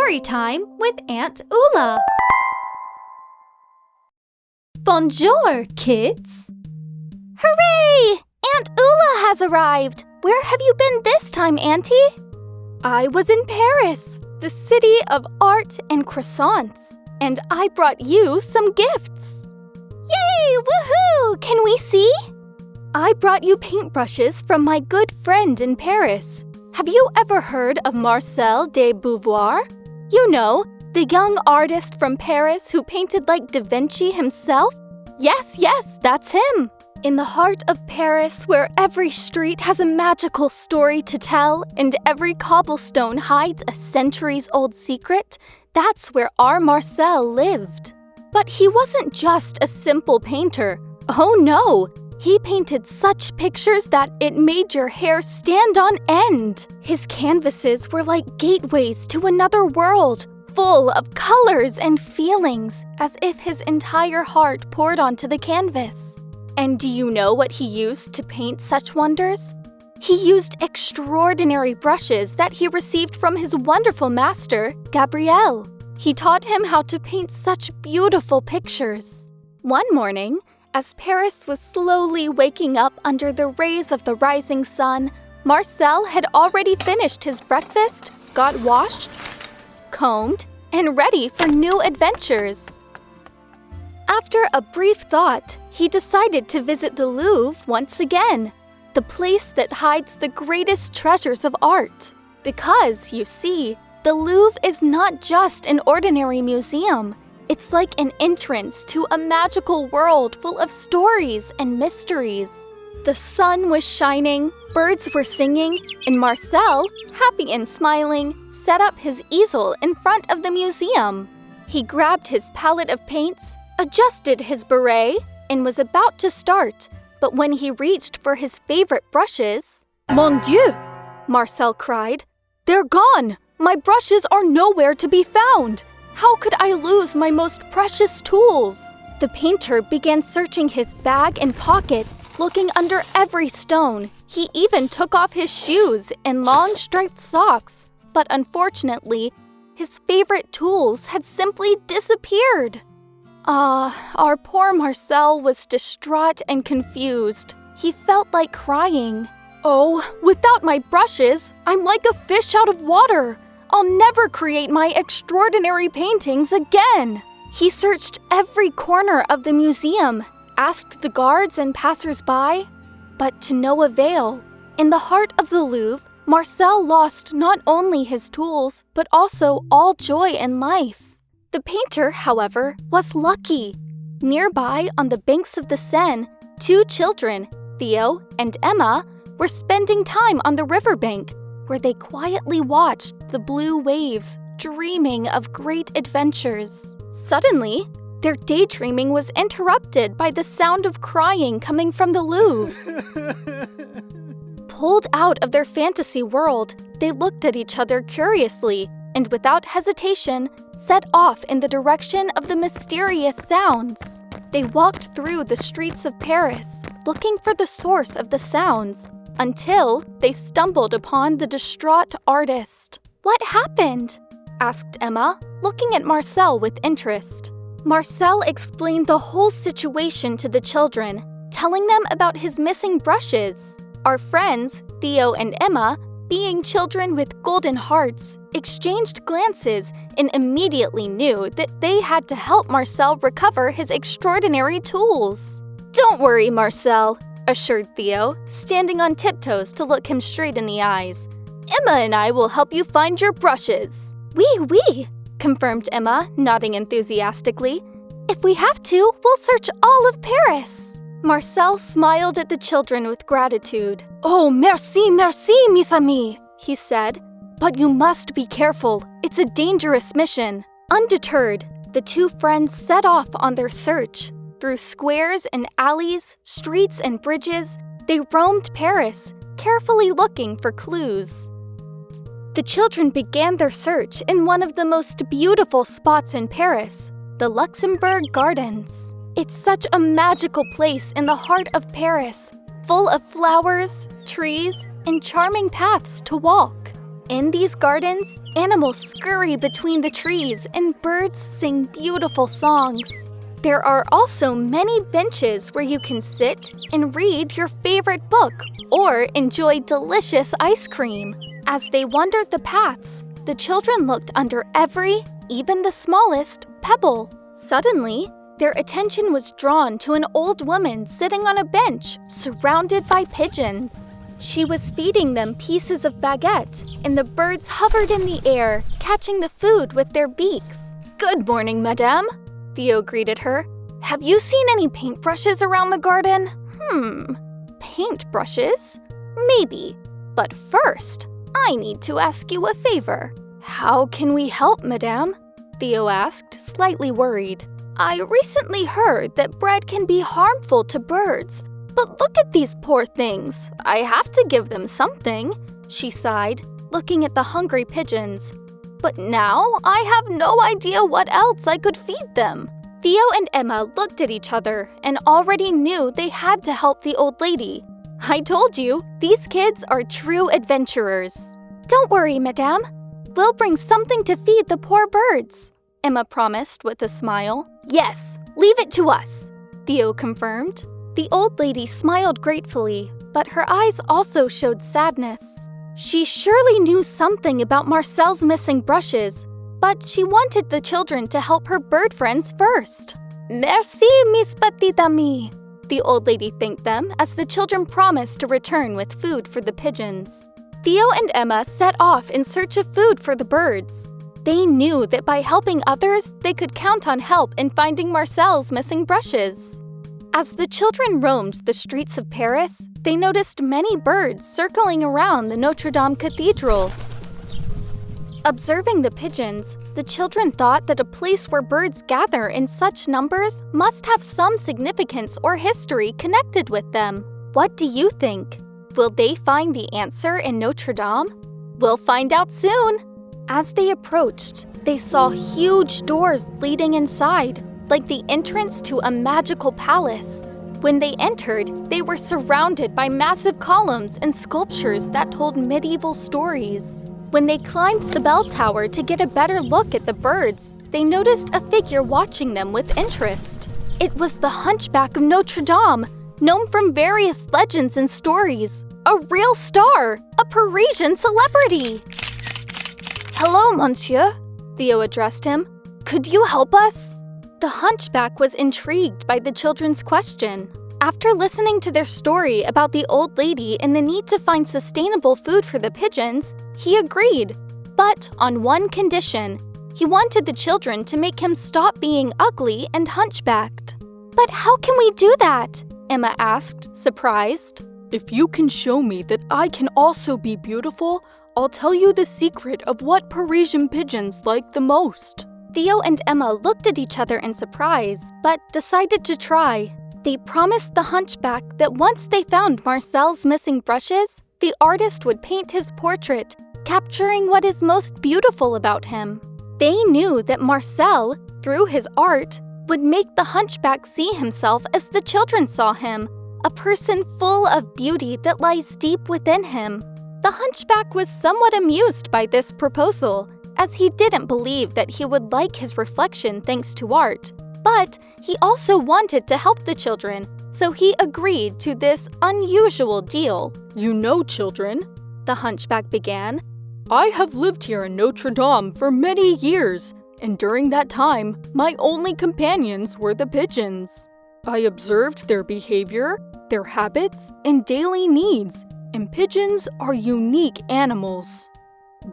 Story time with Aunt Ula. Bonjour, kids! Hooray! Aunt Ula has arrived! Where have you been this time, Auntie? I was in Paris, the city of art and croissants, and I brought you some gifts. Yay! Woohoo! Can we see? I brought you paintbrushes from my good friend in Paris. Have you ever heard of Marcel de Beauvoir? You know, the young artist from Paris who painted like Da Vinci himself? Yes, that's him. In the heart of Paris, where every street has a magical story to tell and every cobblestone hides a centuries-old secret, that's where our Marcel lived. But he wasn't just a simple painter. Oh no! He painted such pictures that it made your hair stand on end. His canvases were like gateways to another world, full of colors and feelings, as if his entire heart poured onto the canvas. And do you know what he used to paint such wonders? He used extraordinary brushes that he received from his wonderful master, Gabriel. He taught him how to paint such beautiful pictures. One morning, as Paris was slowly waking up under the rays of the rising sun, Marcel had already finished his breakfast, got washed, combed, and ready for new adventures. After a brief thought, he decided to visit the Louvre once again, the place that hides the greatest treasures of art. Because, you see, the Louvre is not just an ordinary museum. It's like an entrance to a magical world full of stories and mysteries. The sun was shining, birds were singing, and Marcel, happy and smiling, set up his easel in front of the museum. He grabbed his palette of paints, adjusted his beret, and was about to start. But when he reached for his favorite brushes, "Mon Dieu!" Marcel cried. "They're gone! My brushes are nowhere to be found! How could I lose my most precious tools?" The painter began searching his bag and pockets, looking under every stone. He even took off his shoes and long striped socks. But unfortunately, his favorite tools had simply disappeared. Our poor Marcel was distraught and confused. He felt like crying. "Oh, without my brushes, I'm like a fish out of water. I'll never create my extraordinary paintings again." He searched every corner of the museum, asked the guards and passers-by, but to no avail. In the heart of the Louvre, Marcel lost not only his tools, but also all joy in life. The painter, however, was lucky. Nearby, on the banks of the Seine, two children, Theo and Emma, were spending time on the riverbank, where they quietly watched the blue waves, dreaming of great adventures. Suddenly, their daydreaming was interrupted by the sound of crying coming from the Louvre. Pulled out of their fantasy world, they looked at each other curiously and without hesitation set off in the direction of the mysterious sounds. They walked through the streets of Paris, looking for the source of the sounds, until they stumbled upon the distraught artist. "What happened?" asked Emma, looking at Marcel with interest. Marcel explained the whole situation to the children, telling them about his missing brushes. Our friends, Theo and Emma, being children with golden hearts, exchanged glances and immediately knew that they had to help Marcel recover his extraordinary tools. "Don't worry, Marcel," assured Theo, standing on tiptoes to look him straight in the eyes. "Emma and I will help you find your brushes." Oui, confirmed Emma, nodding enthusiastically. "If we have to, we'll search all of Paris." Marcel smiled at the children with gratitude. "Oh, merci, mes amis," he said. "But you must be careful. It's a dangerous mission." Undeterred, the two friends set off on their search. Through squares and alleys, streets and bridges, they roamed Paris, carefully looking for clues. The children began their search in one of the most beautiful spots in Paris, the Luxembourg Gardens. It's such a magical place in the heart of Paris, full of flowers, trees, and charming paths to walk. In these gardens, animals scurry between the trees and birds sing beautiful songs. There are also many benches where you can sit and read your favorite book or enjoy delicious ice cream. As they wandered the paths, the children looked under every, even the smallest, pebble. Suddenly, their attention was drawn to an old woman sitting on a bench surrounded by pigeons. She was feeding them pieces of baguette, and the birds hovered in the air, catching the food with their beaks. "Good morning, madame," Theo greeted her. "Have you seen any paintbrushes around the garden?" Paintbrushes? Maybe. But first, I need to ask you a favor. "How can we help, madame?" Theo asked, slightly worried. "I recently heard that bread can be harmful to birds. But look at these poor things. I have to give them something," she sighed, looking at the hungry pigeons. "But now I have no idea what else I could feed them." Theo and Emma looked at each other and already knew they had to help the old lady. "I told you, these kids are true adventurers." "Don't worry, madame. We'll bring something to feed the poor birds," Emma promised with a smile. "Yes, leave it to us," Theo confirmed. The old lady smiled gratefully, but her eyes also showed sadness. She surely knew something about Marcel's missing brushes, but she wanted the children to help her bird friends first. "Merci, mis petites amies," the old lady thanked them as the children promised to return with food for the pigeons. Theo and Emma set off in search of food for the birds. They knew that by helping others, they could count on help in finding Marcel's missing brushes. As the children roamed the streets of Paris, they noticed many birds circling around the Notre-Dame Cathedral. Observing the pigeons, the children thought that a place where birds gather in such numbers must have some significance or history connected with them. What do you think? Will they find the answer in Notre-Dame? We'll find out soon! As they approached, they saw huge doors leading inside, like the entrance to a magical palace. When they entered, they were surrounded by massive columns and sculptures that told medieval stories. When they climbed the bell tower to get a better look at the birds, they noticed a figure watching them with interest. It was the Hunchback of Notre-Dame, known from various legends and stories. A real star, a Parisian celebrity. "Hello, monsieur," Theo addressed him. "Could you help us?" The hunchback was intrigued by the children's question. After listening to their story about the old lady and the need to find sustainable food for the pigeons, he agreed, but on one condition. He wanted the children to make him stop being ugly and hunchbacked. "But how can we do that?" Emma asked, surprised. "If you can show me that I can also be beautiful, I'll tell you the secret of what Parisian pigeons like the most." Theo and Emma looked at each other in surprise, but decided to try. They promised the hunchback that once they found Marcel's missing brushes, the artist would paint his portrait, capturing what is most beautiful about him. They knew that Marcel, through his art, would make the hunchback see himself as the children saw him, a person full of beauty that lies deep within him. The hunchback was somewhat amused by this proposal, as he didn't believe that he would like his reflection thanks to art. But he also wanted to help the children, so he agreed to this unusual deal. "You know, children," the hunchback began, "I have lived here in Notre-Dame for many years, and during that time, my only companions were the pigeons. I observed their behavior, their habits, and daily needs, and pigeons are unique animals.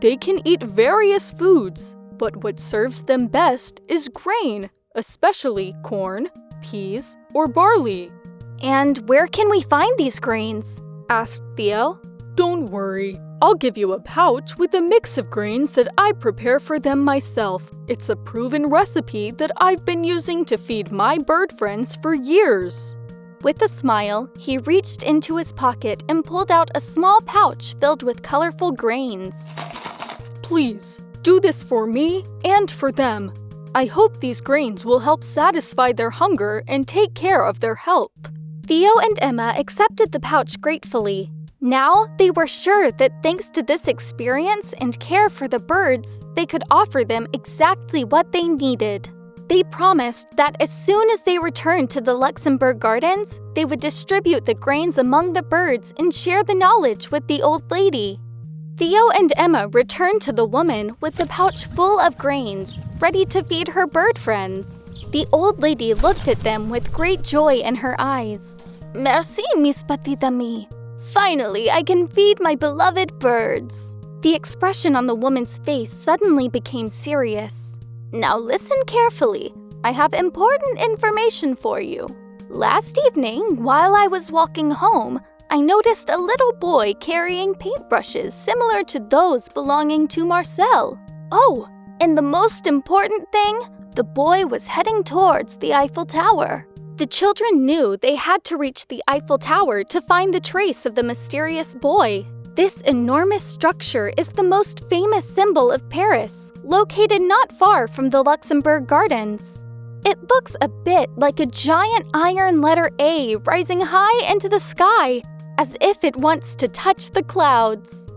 They can eat various foods, but what serves them best is grain, especially corn, peas, or barley." "And where can we find these grains?" asked Theo. "Don't worry. I'll give you a pouch with a mix of grains that I prepare for them myself. It's a proven recipe that I've been using to feed my bird friends for years." With a smile, he reached into his pocket and pulled out a small pouch filled with colorful grains. "Please, do this for me and for them. I hope these grains will help satisfy their hunger and take care of their health." Theo and Emma accepted the pouch gratefully. Now they were sure that thanks to this experience and care for the birds, they could offer them exactly what they needed. They promised that as soon as they returned to the Luxembourg Gardens, they would distribute the grains among the birds and share the knowledge with the old lady. Theo and Emma returned to the woman with the pouch full of grains, ready to feed her bird friends. The old lady looked at them with great joy in her eyes. "Merci, Miss Petite Amie. Finally, I can feed my beloved birds." The expression on the woman's face suddenly became serious. "Now listen carefully. I have important information for you. Last evening, while I was walking home, I noticed a little boy carrying paintbrushes similar to those belonging to Marcel. Oh, and the most important thing, the boy was heading towards the Eiffel Tower." The children knew they had to reach the Eiffel Tower to find the trace of the mysterious boy. This enormous structure is the most famous symbol of Paris, located not far from the Luxembourg Gardens. It looks a bit like a giant iron letter A rising high into the sky, as if it wants to touch the clouds.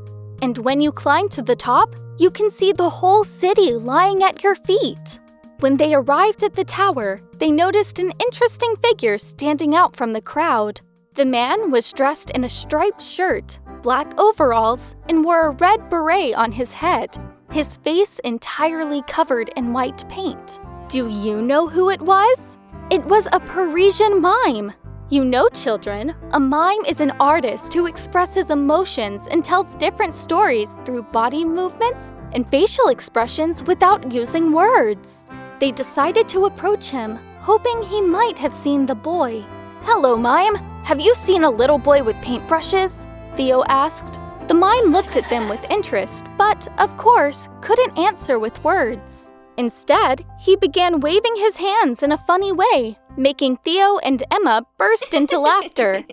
And when you climb to the top, you can see the whole city lying at your feet. When they arrived at the tower, they noticed an interesting figure standing out from the crowd. The man was dressed in a striped shirt, black overalls, and wore a red beret on his head, his face entirely covered in white paint. Do you know who it was? It was a Parisian mime. You know, children, a mime is an artist who expresses emotions and tells different stories through body movements and facial expressions without using words. They decided to approach him, hoping he might have seen the boy. "Hello, mime. Have you seen a little boy with paintbrushes?" Theo asked. The mime looked at them with interest, but, of course, couldn't answer with words. Instead, he began waving his hands in a funny way, making Theo and Emma burst into laughter.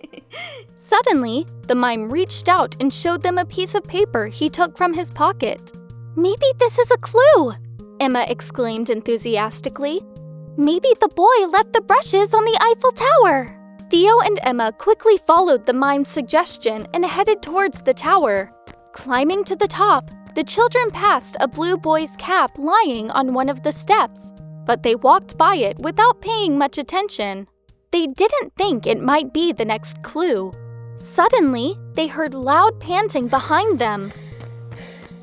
Suddenly, the mime reached out and showed them a piece of paper he took from his pocket. "Maybe this is a clue," Emma exclaimed enthusiastically. "Maybe the boy left the brushes on the Eiffel Tower." Theo and Emma quickly followed the mime's suggestion and headed towards the tower. Climbing to the top, the children passed a blue boy's cap lying on one of the steps, but they walked by it without paying much attention. They didn't think it might be the next clue. Suddenly, they heard loud panting behind them.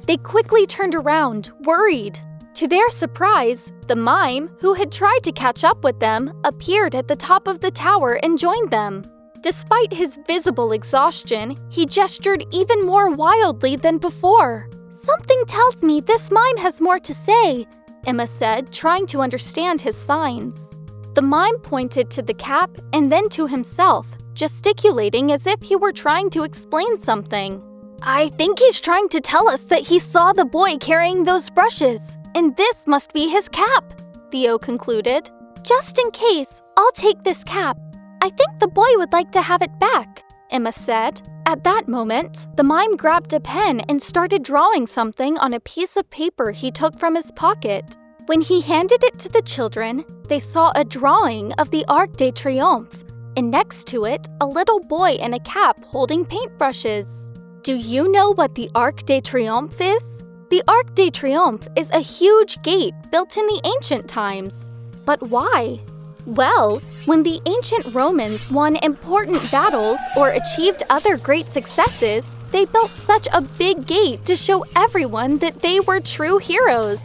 They quickly turned around, worried. To their surprise, the mime, who had tried to catch up with them, appeared at the top of the tower and joined them. Despite his visible exhaustion, he gestured even more wildly than before. "Something tells me this mime has more to say," Emma said, trying to understand his signs. The mime pointed to the cap and then to himself, gesticulating as if he were trying to explain something. "I think he's trying to tell us that he saw the boy carrying those brushes, and this must be his cap," Theo concluded. "Just in case, I'll take this cap. I think the boy would like to have it back," Emma said. At that moment, the mime grabbed a pen and started drawing something on a piece of paper he took from his pocket. When he handed it to the children, they saw a drawing of the Arc de Triomphe, and next to it, a little boy in a cap holding paintbrushes. Do you know what the Arc de Triomphe is? The Arc de Triomphe is a huge gate built in the ancient times. But why? Well, when the ancient Romans won important battles or achieved other great successes, they built such a big gate to show everyone that they were true heroes.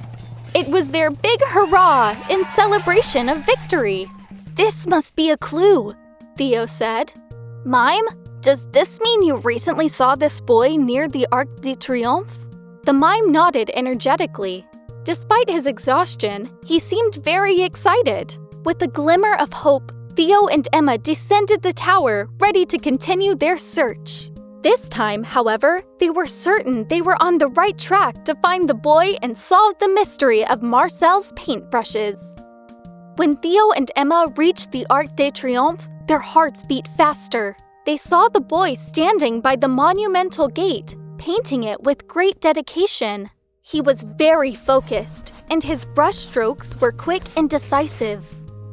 It was their big hurrah in celebration of victory. "This must be a clue," Theo said. "Mime, does this mean you recently saw this boy near the Arc de Triomphe?" The mime nodded energetically. Despite his exhaustion, he seemed very excited. With a glimmer of hope, Theo and Emma descended the tower, ready to continue their search. This time, however, they were certain they were on the right track to find the boy and solve the mystery of Marcel's paintbrushes. When Theo and Emma reached the Arc de Triomphe, their hearts beat faster. They saw the boy standing by the monumental gate, painting it with great dedication. He was very focused, and his brushstrokes were quick and decisive.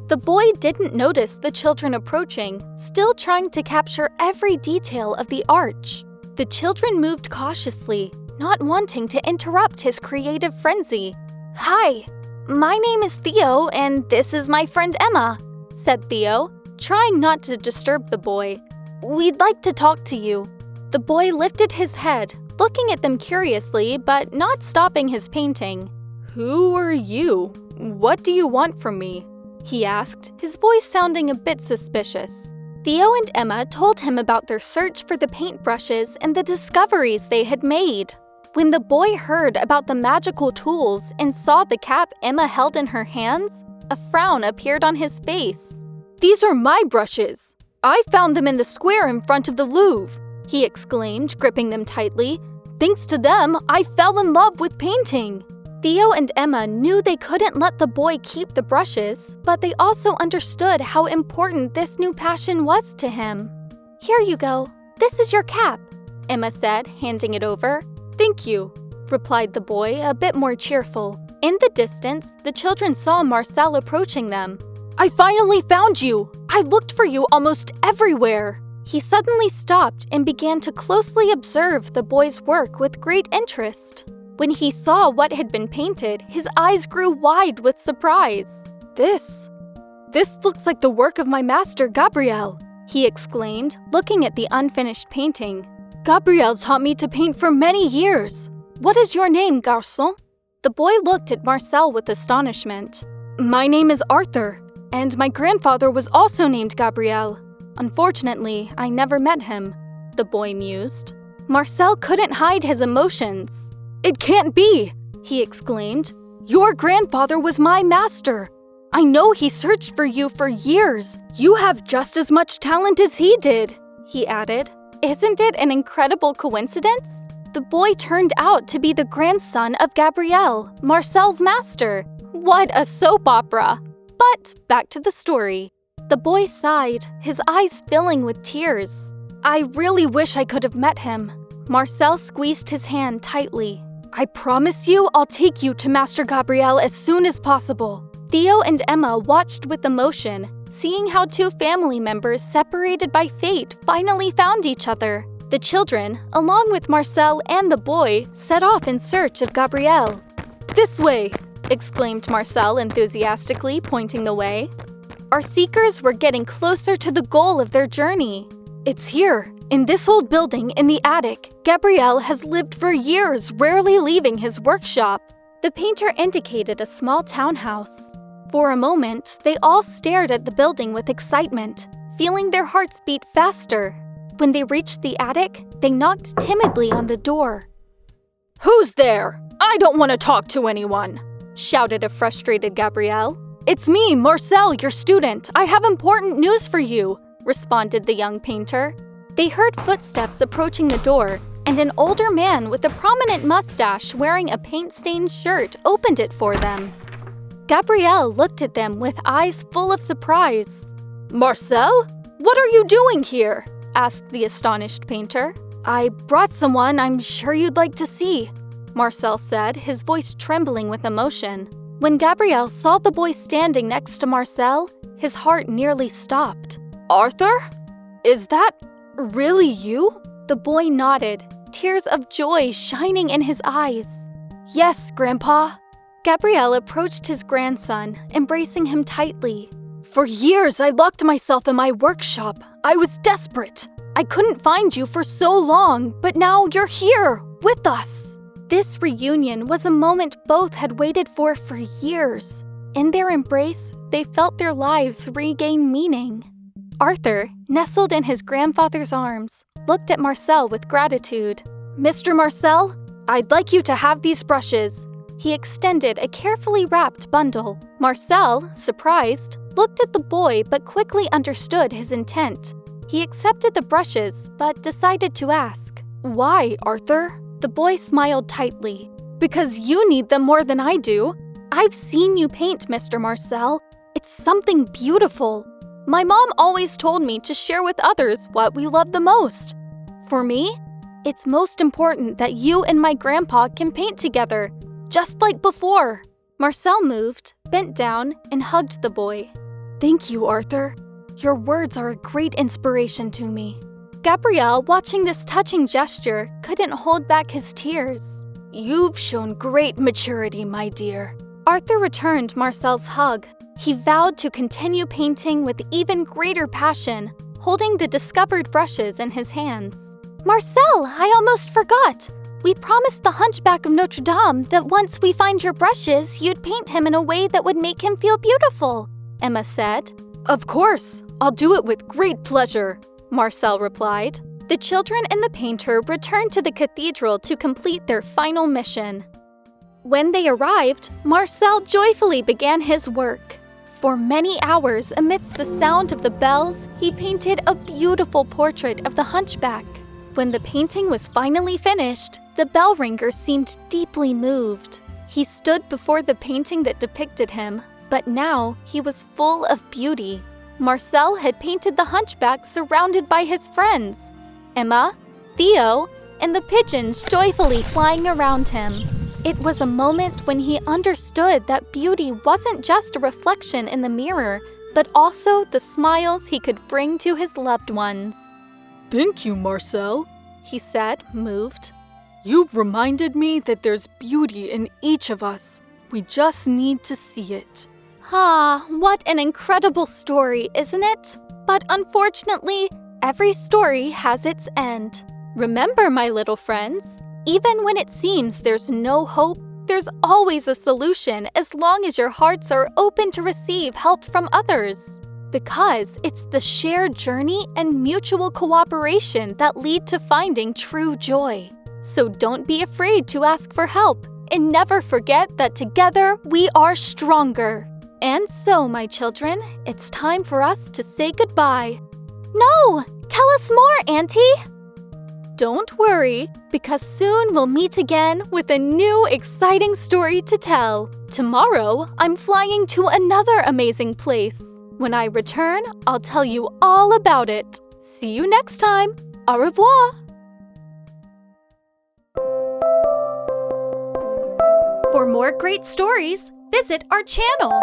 The boy didn't notice the children approaching, still trying to capture every detail of the arch. The children moved cautiously, not wanting to interrupt his creative frenzy. "Hi, my name is Theo, and this is my friend Emma," said Theo, trying not to disturb the boy. "We'd like to talk to you." The boy lifted his head, looking at them curiously but not stopping his painting. "Who are you? What do you want from me?" he asked, his voice sounding a bit suspicious. Theo and Emma told him about their search for the paintbrushes and the discoveries they had made. When the boy heard about the magical tools and saw the cap Emma held in her hands, a frown appeared on his face. "These are my brushes! I found them in the square in front of the Louvre," he exclaimed, gripping them tightly. "Thanks to them, I fell in love with painting." Theo and Emma knew they couldn't let the boy keep the brushes, but they also understood how important this new passion was to him. "Here you go. This is your cap," Emma said, handing it over. "Thank you," replied the boy, a bit more cheerful. In the distance, the children saw Marcel approaching them. "I finally found you! I looked for you almost everywhere!" He suddenly stopped and began to closely observe the boy's work with great interest. When he saw what had been painted, his eyes grew wide with surprise. This looks like the work of my master, Gabriel," he exclaimed, looking at the unfinished painting. "Gabriel taught me to paint for many years. What is your name, garçon?" The boy looked at Marcel with astonishment. "My name is Arthur, and my grandfather was also named Gabriel. Unfortunately, I never met him," the boy mused. Marcel couldn't hide his emotions. "It can't be!" he exclaimed. "Your grandfather was my master. I know he searched for you for years. You have just as much talent as he did," he added. Isn't it an incredible coincidence? The boy turned out to be the grandson of Gabriel, Marcel's master. What a soap opera! But back to the story. The boy sighed, his eyes filling with tears. "I really wish I could have met him." Marcel squeezed his hand tightly. "I promise you I'll take you to Master Gabriel as soon as possible." Theo and Emma watched with emotion, seeing how two family members separated by fate finally found each other. The children, along with Marcel and the boy, set off in search of Gabriel. "This way!" exclaimed Marcel enthusiastically, pointing the way. Our seekers were getting closer to the goal of their journey. "It's here, in this old building in the attic. Gabriel has lived for years, rarely leaving his workshop." The painter indicated a small townhouse. For a moment, they all stared at the building with excitement, feeling their hearts beat faster. When they reached the attic, they knocked timidly on the door. "Who's there? I don't want to talk to anyone," shouted a frustrated Gabriel. "It's me, Marcel, your student. I have important news for you," responded the young painter. They heard footsteps approaching the door, and an older man with a prominent mustache wearing a paint-stained shirt opened it for them. Gabriel looked at them with eyes full of surprise. "Marcel? What are you doing here?" asked the astonished painter. "I brought someone I'm sure you'd like to see," Marcel said, his voice trembling with emotion. When Gabriel saw the boy standing next to Marcel, his heart nearly stopped. "Arthur? Is that really you?" The boy nodded, tears of joy shining in his eyes. "Yes, Grandpa." Gabriel approached his grandson, embracing him tightly. "For years, I locked myself in my workshop. I was desperate. I couldn't find you for so long, but now you're here, with us." This reunion was a moment both had waited for years. In their embrace, they felt their lives regain meaning. Arthur, nestled in his grandfather's arms, looked at Marcel with gratitude. "Mr. Marcel, I'd like you to have these brushes." He extended a carefully wrapped bundle. Marcel, surprised, looked at the boy but quickly understood his intent. He accepted the brushes but decided to ask, "Why, Arthur?" The boy smiled tightly. "Because you need them more than I do. I've seen you paint, Mr. Marcel. It's something beautiful. My mom always told me to share with others what we love the most. For me, it's most important that you and my grandpa can paint together, just like before." Marcel moved, bent down, and hugged the boy. "Thank you, Arthur. Your words are a great inspiration to me." Gabrielle, watching this touching gesture, couldn't hold back his tears. You've shown great maturity, my dear. Arthur returned Marcel's hug. He vowed to continue painting with even greater passion, holding the discovered brushes in his hands. Marcel, I almost forgot. We promised the Hunchback of Notre-Dame that once we find your brushes, you'd paint him in a way that would make him feel beautiful, Emma said. Of course, I'll do it with great pleasure, Marcel replied. The children and the painter returned to the cathedral to complete their final mission. When they arrived, Marcel joyfully began his work. For many hours, amidst the sound of the bells, he painted a beautiful portrait of the hunchback. When the painting was finally finished, the bell ringer seemed deeply moved. He stood before the painting that depicted him, but now he was full of beauty. Marcel had painted the hunchback surrounded by his friends, Emma, Theo, and the pigeons joyfully flying around him. It was a moment when he understood that beauty wasn't just a reflection in the mirror, but also the smiles he could bring to his loved ones. Thank you, Marcel, he said, moved. You've reminded me that there's beauty in each of us. We just need to see it. Ah, what an incredible story, isn't it? But unfortunately, every story has its end. Remember, my little friends, even when it seems there's no hope, there's always a solution as long as your hearts are open to receive help from others. Because it's the shared journey and mutual cooperation that lead to finding true joy. So don't be afraid to ask for help, and never forget that together we are stronger. And so, my children, it's time for us to say goodbye. No! Tell us more, Auntie! Don't worry, because soon we'll meet again with a new exciting story to tell. Tomorrow, I'm flying to another amazing place. When I return, I'll tell you all about it. See you next time. Au revoir! For more great stories, visit our channel.